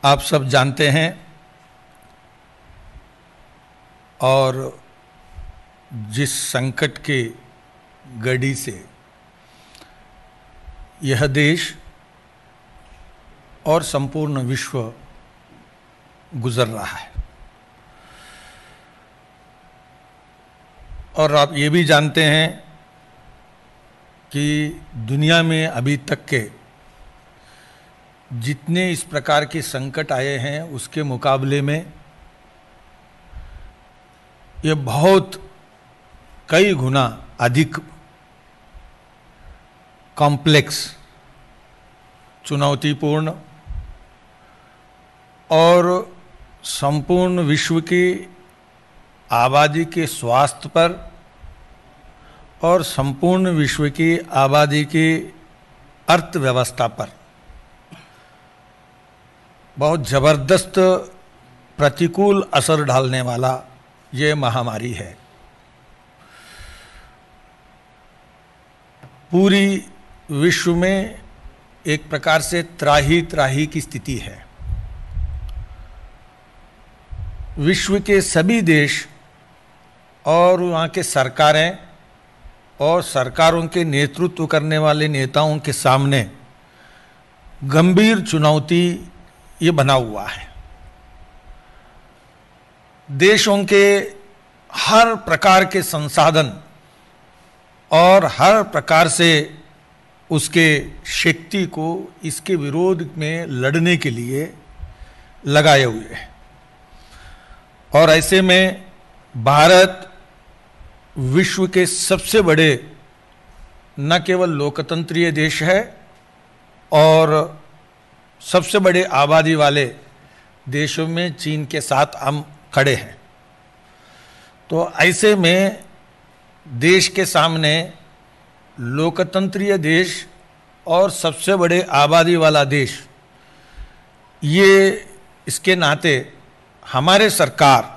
आप सब जानते हैं और जिस संकट के गड़ी से यह देश और संपूर्ण विश्व गुजर रहा है, और आप ये भी जानते हैं कि दुनिया में अभी तक के जितने इस प्रकार के संकट आए हैं उसके मुकाबले में ये बहुत कई गुना अधिक कॉम्प्लेक्स, चुनौतीपूर्ण और संपूर्ण विश्व की आबादी के स्वास्थ्य पर और संपूर्ण विश्व की आबादी की अर्थव्यवस्था पर बहुत ज़बरदस्त प्रतिकूल असर डालने वाला ये महामारी है। पूरी विश्व में एक प्रकार से त्राही त्राही की स्थिति है। विश्व के सभी देश और वहाँ के सरकारें और सरकारों के नेतृत्व करने वाले नेताओं के सामने गंभीर चुनौती ये बना हुआ है। देशों के हर प्रकार के संसाधन और हर प्रकार से उसके शक्ति को इसके विरोध में लड़ने के लिए लगाए हुए हैं, और ऐसे में भारत विश्व के सबसे बड़े न केवल लोकतंत्रीय देश है और सबसे बड़े आबादी वाले देशों में चीन के साथ हम खड़े हैं। तो ऐसे में देश के सामने लोकतंत्रीय देश और सबसे बड़े आबादी वाला देश, ये इसके नाते हमारे सरकार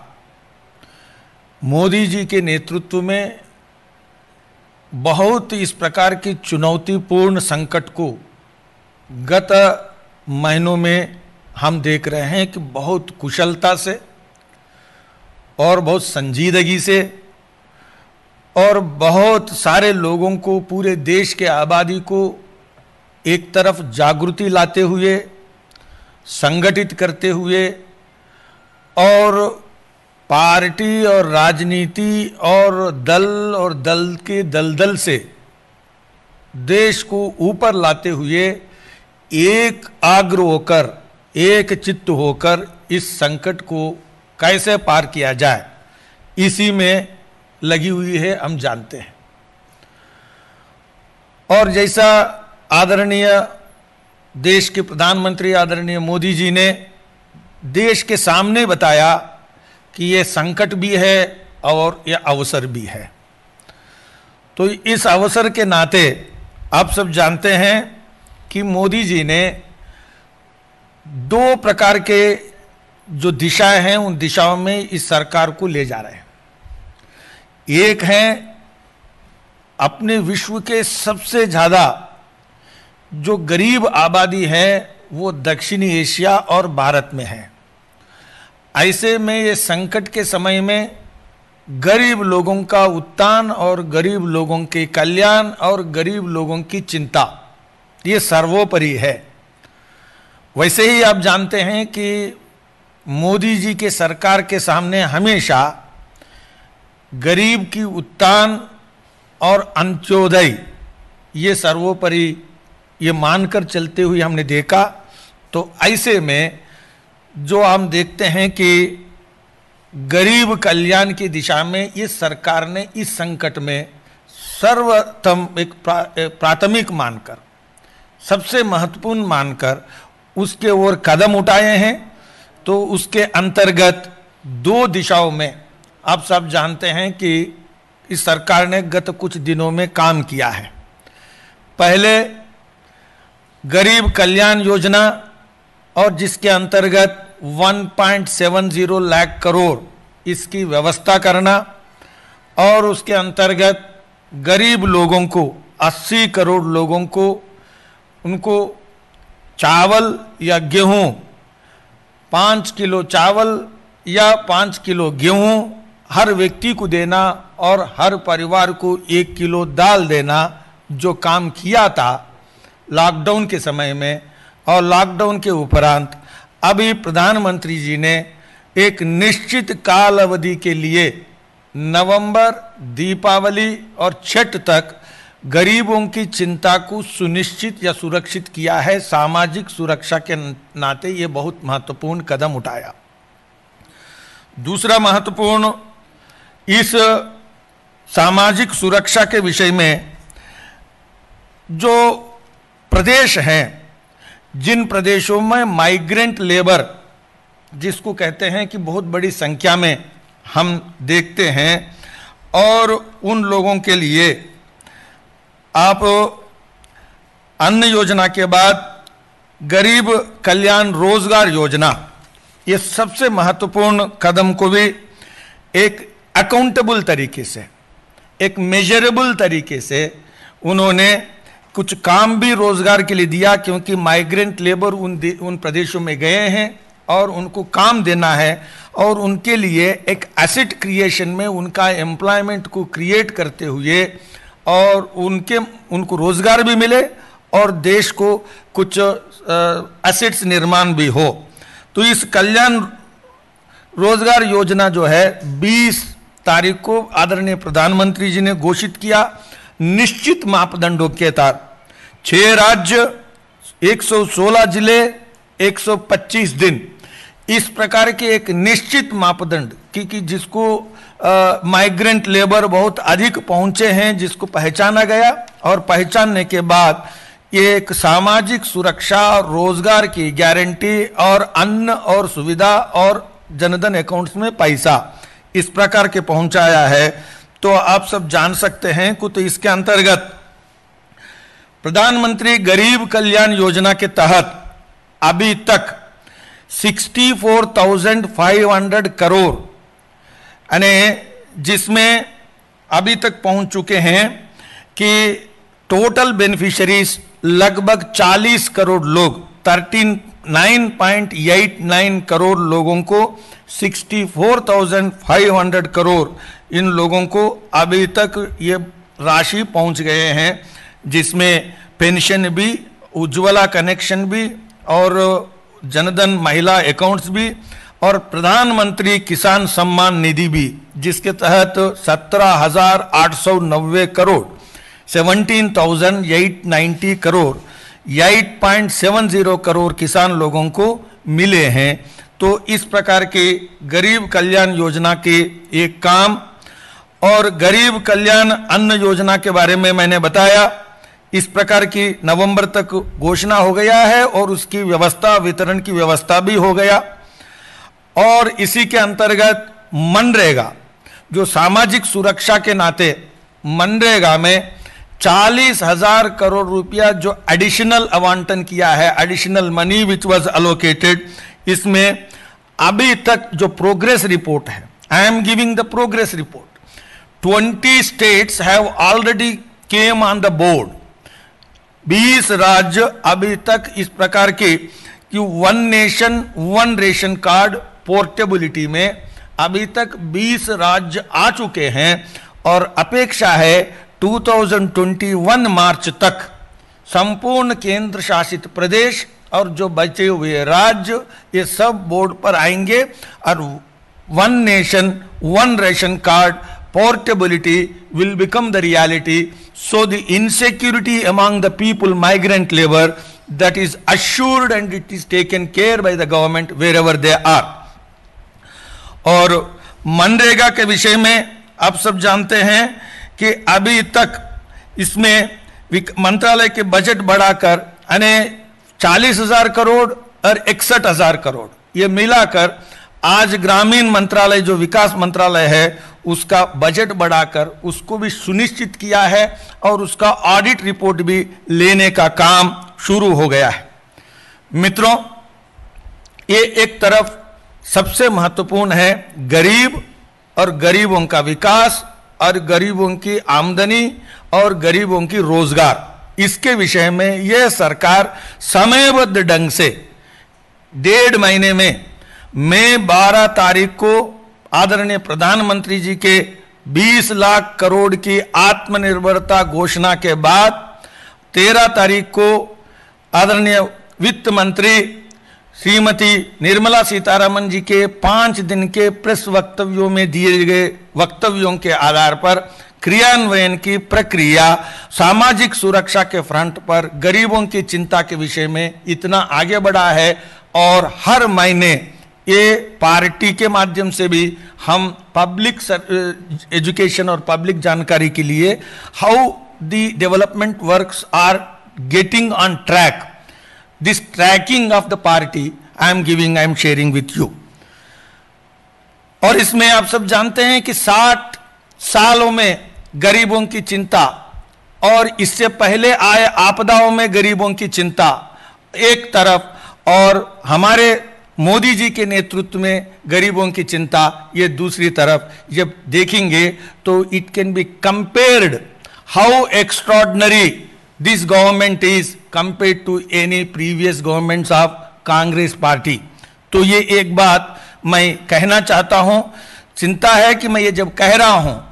मोदी जी के नेतृत्व में बहुत इस प्रकार की चुनौतीपूर्ण संकट को गत महीनों में हम देख रहे हैं कि बहुत कुशलता से और बहुत संजीदगी से और बहुत सारे लोगों को, पूरे देश के आबादी को एक तरफ जागृति लाते हुए, संगठित करते हुए और पार्टी और राजनीति और दल के दलदल से देश को ऊपर लाते हुए एक आग्र होकर, एक चित्त होकर इस संकट को कैसे पार किया जाए, इसी में लगी हुई है, हम जानते हैं। और जैसा आदरणीय देश के प्रधानमंत्री आदरणीय मोदी जी ने देश के सामने बताया कि ये संकट भी है और ये अवसर भी है, तो इस अवसर के नाते आप सब जानते हैं कि मोदी जी ने दो प्रकार के जो दिशाएं हैं उन दिशाओं में इस सरकार को ले जा रहे हैं। एक है अपने विश्व के सबसे ज़्यादा जो गरीब आबादी है वो दक्षिणी एशिया और भारत में है। ऐसे में ये संकट के समय में गरीब लोगों का उत्थान और गरीब लोगों के कल्याण और गरीब लोगों की चिंता ये सर्वोपरि है। वैसे ही आप जानते हैं कि मोदी जी के सरकार के सामने हमेशा गरीब की उत्थान और अंत्योदय ये सर्वोपरि ये मानकर चलते हुए हमने देखा। तो ऐसे में जो हम देखते हैं कि गरीब कल्याण की दिशा में इस सरकार ने इस संकट में सर्वप्रथम एक प्राथमिक मानकर, सबसे महत्वपूर्ण मानकर उसके ओर कदम उठाए हैं। तो उसके अंतर्गत दो दिशाओं में आप सब जानते हैं कि इस सरकार ने गत कुछ दिनों में काम किया है। पहले गरीब कल्याण योजना, और जिसके अंतर्गत 1.70 लाख करोड़ इसकी व्यवस्था करना, और उसके अंतर्गत गरीब लोगों को 80 करोड़ लोगों को उनको चावल या गेहूं 5 किलो चावल या 5 किलो गेहूं हर व्यक्ति को देना और हर परिवार को 1 किलो दाल देना जो काम किया था लॉकडाउन के समय में और लॉकडाउन के उपरांत, अभी प्रधानमंत्री जी ने एक निश्चित काल अवधि के लिए नवंबर, दीपावली और छठ तक गरीबों की चिंता को सुनिश्चित या सुरक्षित किया है। सामाजिक सुरक्षा के नाते ये बहुत महत्वपूर्ण कदम उठाया। दूसरा महत्वपूर्ण, इस सामाजिक सुरक्षा के विषय में जो प्रदेश हैं, जिन प्रदेशों में माइग्रेंट लेबर जिसको कहते हैं कि बहुत बड़ी संख्या में हम देखते हैं, और उन लोगों के लिए आप अन्न योजना के बाद गरीब कल्याण रोजगार योजना, ये सबसे महत्वपूर्ण कदम को भी एक अकाउंटेबल तरीके से, एक मेजरेबल तरीके से उन्होंने कुछ काम भी रोजगार के लिए दिया, क्योंकि माइग्रेंट लेबर उन प्रदेशों में गए हैं और उनको काम देना है और उनके लिए एक एसेट क्रिएशन में उनका एम्प्लॉयमेंट को क्रिएट करते हुए और उनको रोजगार भी मिले और देश को कुछ एसेट्स निर्माण भी हो। तो इस कल्याण रोजगार योजना जो है 20 तारीख को आदरणीय प्रधानमंत्री जी ने घोषित किया। निश्चित मापदंडों के तहत 6 राज्य, 116 जिले, 125 दिन, इस प्रकार के एक निश्चित मापदंड कि जिसको माइग्रेंट लेबर बहुत अधिक पहुंचे हैं, जिसको पहचाना गया और पहचानने के बाद ये एक सामाजिक सुरक्षा, रोजगार की गारंटी और अन्न और सुविधा और जनधन अकाउंट्स में पैसा इस प्रकार के पहुंचाया है। तो आप सब जान सकते हैं कि तो इसके अंतर्गत प्रधानमंत्री गरीब कल्याण योजना के तहत अभी तक 64,500 करोड़ यानी जिसमें अभी तक पहुंच चुके हैं कि टोटल बेनिफिशियरीज लगभग 40 करोड़ लोग, 39.89 करोड़ लोगों को 64,500 करोड़ इन लोगों को अभी तक ये राशि पहुंच गए हैं, जिसमें पेंशन भी, उज्ज्वला कनेक्शन भी और जनधन महिला अकाउंट्स भी और प्रधानमंत्री किसान सम्मान निधि भी, जिसके तहत 17,890 करोड़ 17,890 करोड़ 8.70 करोड़ किसान लोगों को मिले हैं। तो इस प्रकार के गरीब कल्याण योजना के एक काम, और गरीब कल्याण अन्न योजना के बारे में मैंने बताया। इस प्रकार की नवंबर तक घोषणा हो गया है और उसकी व्यवस्था, वितरण की व्यवस्था भी हो गया। और इसी के अंतर्गत मनरेगा, जो सामाजिक सुरक्षा के नाते मनरेगा में 40,000 करोड़ रुपया जो एडिशनल आवंटन किया है, additional money which was allocated, इसमें अभी तक जो प्रोग्रेस रिपोर्ट है, I am giving the progress report, 20 states have already came on the board. 20 राज्य अभी तक इस प्रकार के कि 1 नेशन 1 रेशन कार्ड पोर्टेबिलिटी में अभी तक 20 राज्य आ चुके हैं और अपेक्षा है 2021 मार्च तक संपूर्ण केंद्र शासित प्रदेश और जो बचे हुए राज्य ये सब बोर्ड पर आएंगे और 1 nation 1 ration card portability will become the reality. So the insecurity among the people, migrant labor, that is assured and it is taken care by the government wherever they are. और मनरेगा के विषय में आप सब जानते हैं कि अभी तक इसमें मंत्रालय के बजट बढ़ाकर यानी 40,000 करोड़ और 61,000 करोड़ ये मिलाकर आज ग्रामीण मंत्रालय जो विकास मंत्रालय है उसका बजट बढ़ाकर उसको भी सुनिश्चित किया है और उसका ऑडिट रिपोर्ट भी लेने का काम शुरू हो गया है। मित्रों, ये एक तरफ सबसे महत्वपूर्ण है गरीब और गरीबों का विकास और गरीबों की आमदनी और गरीबों की रोजगार, इसके विषय में यह सरकार समयबद्ध ढंग से 1.5 महीने में मई 12 तारीख को आदरणीय प्रधानमंत्री जी के 20 लाख करोड़ की आत्मनिर्भरता घोषणा के बाद 13 तारीख को आदरणीय वित्त मंत्री श्रीमती निर्मला सीतारमण जी के 5 दिन के प्रेस वक्तव्यों में दिए गए वक्तव्यों के आधार पर क्रियान्वयन की प्रक्रिया सामाजिक सुरक्षा के फ्रंट पर गरीबों की चिंता के विषय में इतना आगे बढ़ा है और हर महीने ये पार्टी के माध्यम से भी हम पब्लिक एजुकेशन और पब्लिक जानकारी के लिए how the development works are getting on track, this tracking of the party I am sharing with you. और इसमें आप सब जानते हैं कि 60 सालों में गरीबों की चिंता और इससे पहले आए आपदाओं में गरीबों की चिंता एक तरफ और हमारे मोदी जी के नेतृत्व में गरीबों की चिंता ये दूसरी तरफ जब देखेंगे तो it can be compared how extraordinary this government is compared to any previous governments of Congress party. तो ये एक बात मैं कहना चाहता हूं, चिंता है कि मैं ये जब कह रहा हूं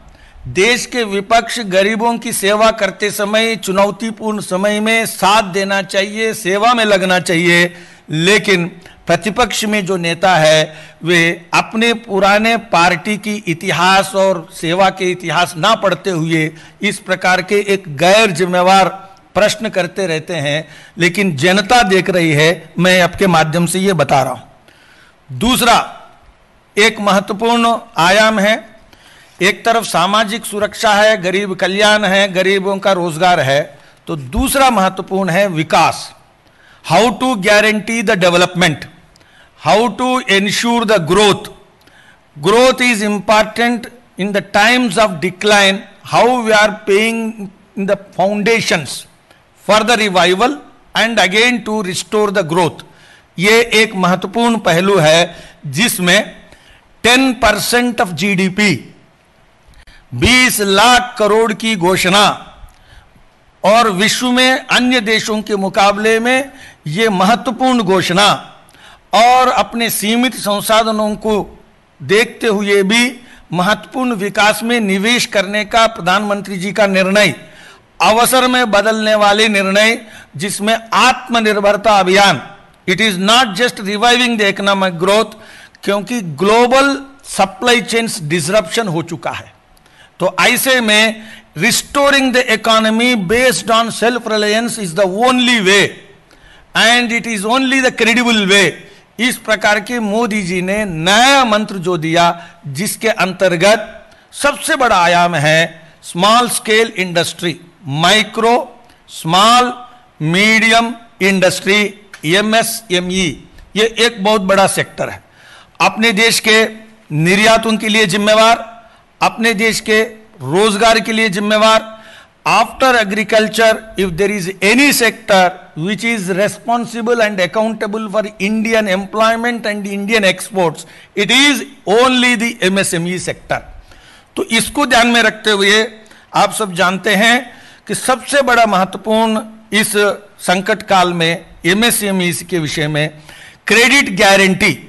देश के विपक्ष गरीबों की सेवा करते समय चुनौतीपूर्ण समय में साथ देना चाहिए, सेवा में लगना चाहिए, लेकिन प्रतिपक्ष में जो नेता है वे अपने पुराने पार्टी की इतिहास और सेवा के इतिहास ना पढ़ते हुए इस प्रकार के एक गैर जिम्मेवार प्रश्न करते रहते हैं, लेकिन जनता देख रही है, मैं आपके माध्यम से ये बता रहा हूं। दूसरा एक महत्वपूर्ण आयाम है, एक तरफ सामाजिक सुरक्षा है, गरीब कल्याण है, गरीबों का रोजगार है, तो दूसरा महत्वपूर्ण है विकास। How to guarantee the development, how to ensure the growth. Growth is important in the times of decline, how we are paying in the foundations for the revival and again to restore the growth. ये एक महत्वपूर्ण पहलू है जिसमें 10% of GDP 20 lakh crore की घोषणा और विश्व में अन्य देशों के मुकाबले में ये महत्वपूर्ण घोषणा और अपने सीमित संसाधनों को देखते हुए भी महत्वपूर्ण विकास में निवेश करने का प्रधानमंत्री जी का निर्णय, अवसर में बदलने वाले निर्णय जिसमें आत्मनिर्भरता अभियान, it is not just reviving the economic growth, क्योंकि ग्लोबल सप्लाई चेन्स डिसरप्शन हो चुका है। तो ऐसे में restoring the economy based on self reliance is the only way and it is only the credible way. इस प्रकार के मोदी जी ने नया मंत्र जो दिया जिसके अंतर्गत सबसे बड़ा आयाम है small scale industry, micro small medium industry, MSME, ये एक बहुत बड़ा सेक्टर है, अपने देश के निर्यातों के लिए जिम्मेवार, अपने देश के रोजगार के लिए जिम्मेवार। After agriculture if there is any sector which is responsible and accountable for Indian employment and Indian exports, it is only the MSME sector. तो इसको ध्यान में रखते हुए आप सब जानते हैं कि सबसे बड़ा महत्वपूर्ण इस संकट काल में एमएसएमई के विषय में क्रेडिट गारंटी,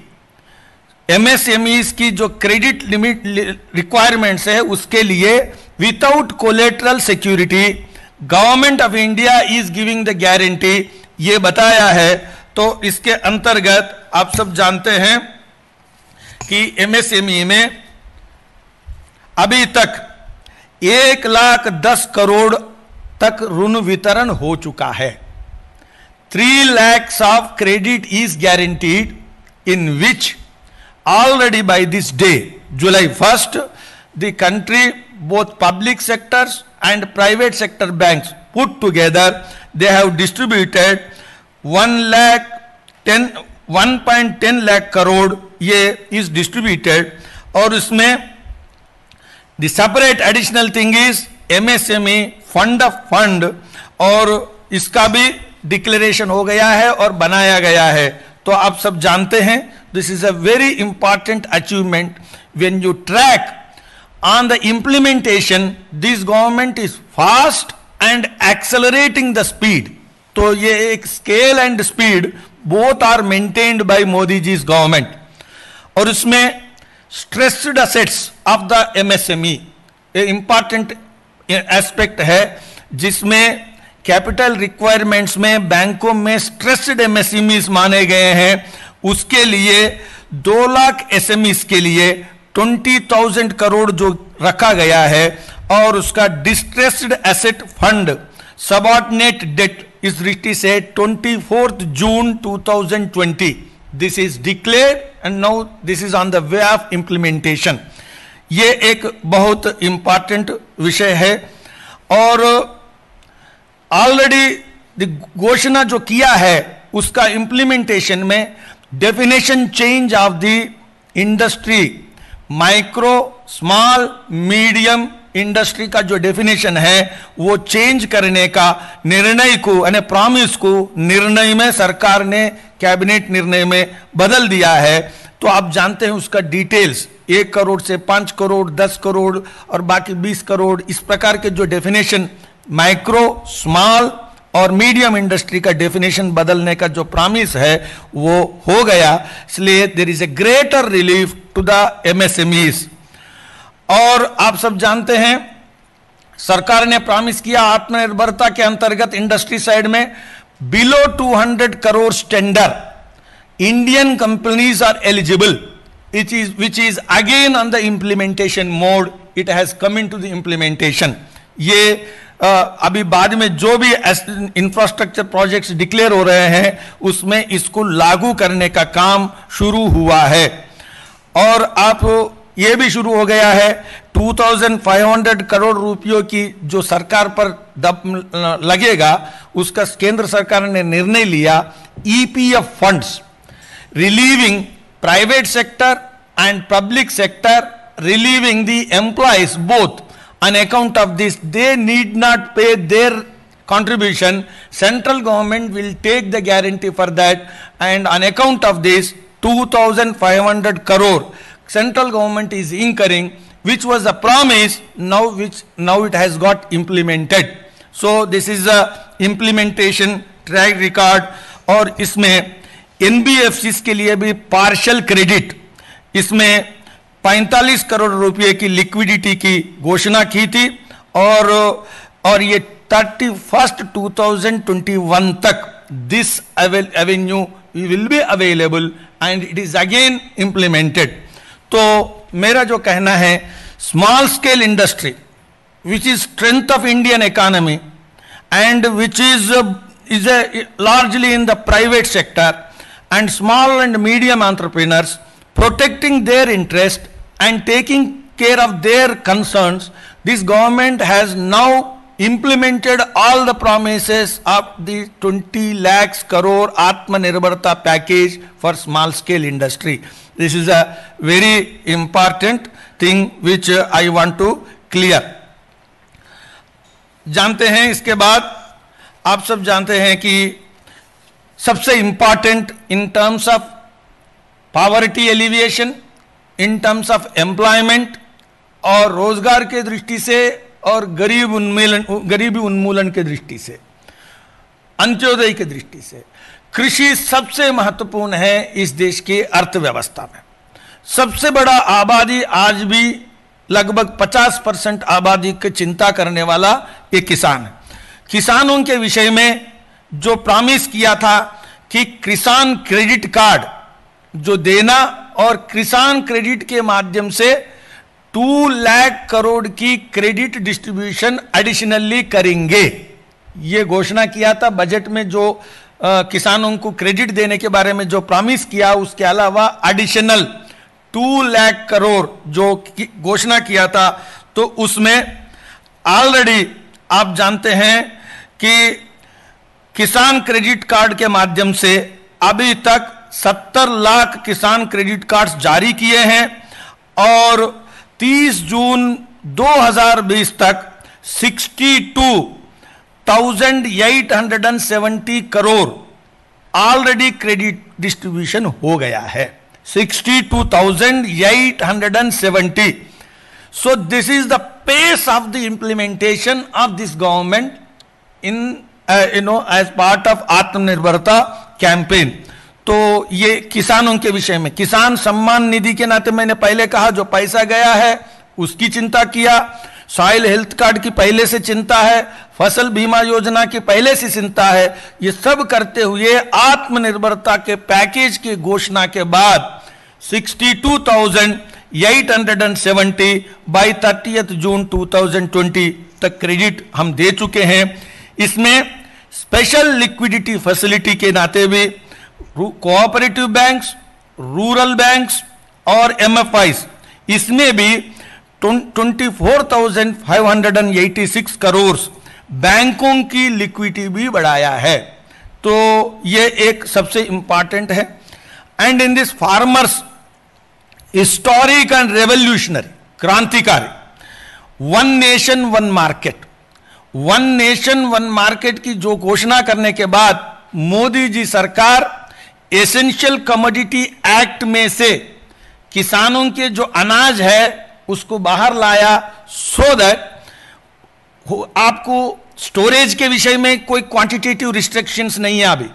एमएसएमईज की जो क्रेडिट लिमिट रिक्वायरमेंट्स है उसके लिए without collateral security government of India is giving the guarantee, ये बताया है। तो इसके अंतर्गत आप सब जानते हैं कि एमएसएमई में अभी तक 1,10,00,000 करोड़ तक ऋण वितरण हो चुका है। 3 lakhs of credit is guaranteed, in which already by this day, July 1st, the country, both public sectors and private sector banks put together, they have distributed 1.10 lakh crore ये is distributed। और इसमें the separate additional thing is MSME fund of fund, और इसका भी declaration हो गया है और बनाया गया है। तो आप सब जानते हैं this is a very important achievement when you track on the implementation, this government is fast and accelerating the speed. तो ये एक scale and speed both are maintained by Modi ji's government. और इसमें stressed assets of the MSME important aspect है, जिसमें capital requirements में बैंकों में स्ट्रेस्ड एमएसएमईज माने गए हैं। उसके लिए 2 लाख एसएमईज के लिए 20,000 करोड़ जो रखा गया है, और उसका distressed asset fund subordinate debt is released 24 June 2020. This is declared and now this is on the way of implementation. ये एक बहुत इंपॉर्टेंट विषय है, और ऑलरेडी घोषणा जो किया है उसका इंप्लीमेंटेशन में definition change of the industry, micro small medium industry का जो डेफिनेशन है वो चेंज करने का निर्णय को यानी प्रॉमिस को निर्णय में सरकार ने कैबिनेट निर्णय में बदल दिया है। तो आप जानते हैं उसका डिटेल्स 1 करोड़ से 5 करोड़ 10 करोड़ और बाकी 20 करोड़ इस प्रकार के जो डेफिनेशन माइक्रो स्मॉल और मीडियम इंडस्ट्री का डेफिनेशन बदलने का जो प्रॉमिस है वो हो गया, इसलिए there is a greater relief to the MSMEs. और आप सब जानते हैं सरकार ने प्रॉमिस किया आत्मनिर्भरता के अंतर्गत इंडस्ट्री साइड में below 200 crore tender Indian companies are eligible, which is again on the implementation mode. It has come into the implementation. ये अभी बाद में जो भी इंफ्रास्ट्रक्चर प्रोजेक्ट्स डिक्लेयर हो रहे हैं उसमें इसको लागू करने का काम शुरू हुआ है। और आप ये भी शुरू हो गया है 2500 करोड़ रुपयों की जो सरकार पर लगेगा, उसका केंद्र सरकार ने निर्णय लिया EPF funds relieving private sector and public sector, relieving the employees both on account of this. They need not pay their contribution. Central government will take the guarantee for that, and on account of this 2500 crore central government is incurring, which was a promise, now it has got implemented. So this is a implementation track record। और इसमें NBFC के लिए भी partial credit, इसमें 45 करोड़ रुपए की liquidity की घोषणा की थी, और ये 31 2021 तक this Avenue will be available and it is again implemented. तो मेरा जो कहना है small scale industry which is strength of Indian economy and which is largely in the private sector, and small and medium entrepreneurs protecting their interest and taking care of their concerns, this government has now implemented all the promises of the 20 lakhs crore Atmanirbharta package for small scale industry. This is a very important thing which I want to clear। जानते हैं इसके बाद आप सब जानते हैं कि सबसे important in terms of poverty alleviation, in terms of employment और रोजगार के दृष्टि से और गरीबी उन्मूलन के दृष्टि से, अंत्योदय की दृष्टि से कृषि सबसे महत्वपूर्ण है इस देश की अर्थव्यवस्था में। सबसे बड़ा आबादी आज भी लगभग 50% आबादी की चिंता करने वाला ये किसान है। किसानों के विषय में जो प्रॉमिस किया था कि किसान क्रेडिट कार्ड जो देना और किसान क्रेडिट के माध्यम से 2 लाख करोड़ की क्रेडिट डिस्ट्रीब्यूशन एडिशनली करेंगे, ये घोषणा किया था बजट में। जो किसानों को क्रेडिट देने के बारे में जो प्रॉमिस किया, उसके अलावा एडिशनल 2 लाख करोड़ जो घोषणा किया था, तो उसमें ऑलरेडी आप जानते हैं कि किसान क्रेडिट कार्ड के माध्यम से अभी तक 70 लाख किसान क्रेडिट कार्ड्स जारी किए हैं, और 30 जून 2020 तक 62,870 करोड़ ऑलरेडी क्रेडिट डिस्ट्रीब्यूशन हो गया है। 62,870। So this is the pace of the implementation of this government in as part of Atmanirbharta campaign। तो ये किसानों के विषय में, किसान सम्मान निधि के नाते मैंने पहले कहा जो पैसा गया है उसकी चिंता किया, सॉइल हेल्थ कार्ड की पहले से चिंता है, फसल बीमा योजना की पहले से चिंता है। ये सब करते हुए आत्मनिर्भरता के पैकेज की घोषणा के बाद 62,870 बाई 30 जून 2020 तक क्रेडिट हम दे चुके हैं। इसमें स्पेशल लिक्विडिटी फैसिलिटी के नाते भी कोऑपरेटिव बैंक्स, रूरल बैंक्स और एमएफआईस, इसमें भी 24,586 करोड़ बैंकों की लिक्विडिटी भी बढ़ाया है। तो ये एक सबसे इंपॉर्टेंट है। And in this farmers historic and revolutionary, क्रांतिकारी one nation one market, one nation one market की जो घोषणा करने के बाद मोदी जी सरकार एसेंशियल कमोडिटी एक्ट में से किसानों के जो अनाज है उसको बाहर लाया, सो दैट आपको स्टोरेज के विषय में कोई क्वांटिटेटिव रिस्ट्रिक्शंस नहीं है।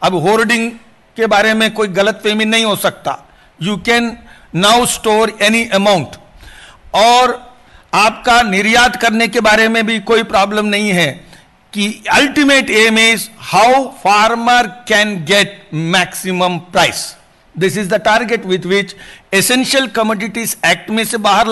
अब होर्डिंग के बारे में कोई गलतफहमी नहीं हो सकता। You can now store any amount, और आपका निर्यात करने के बारे में भी कोई प्रॉब्लम नहीं है कि ultimate aim is how farmer can get maximum price. This is the target with which essential commodities act में से बाहर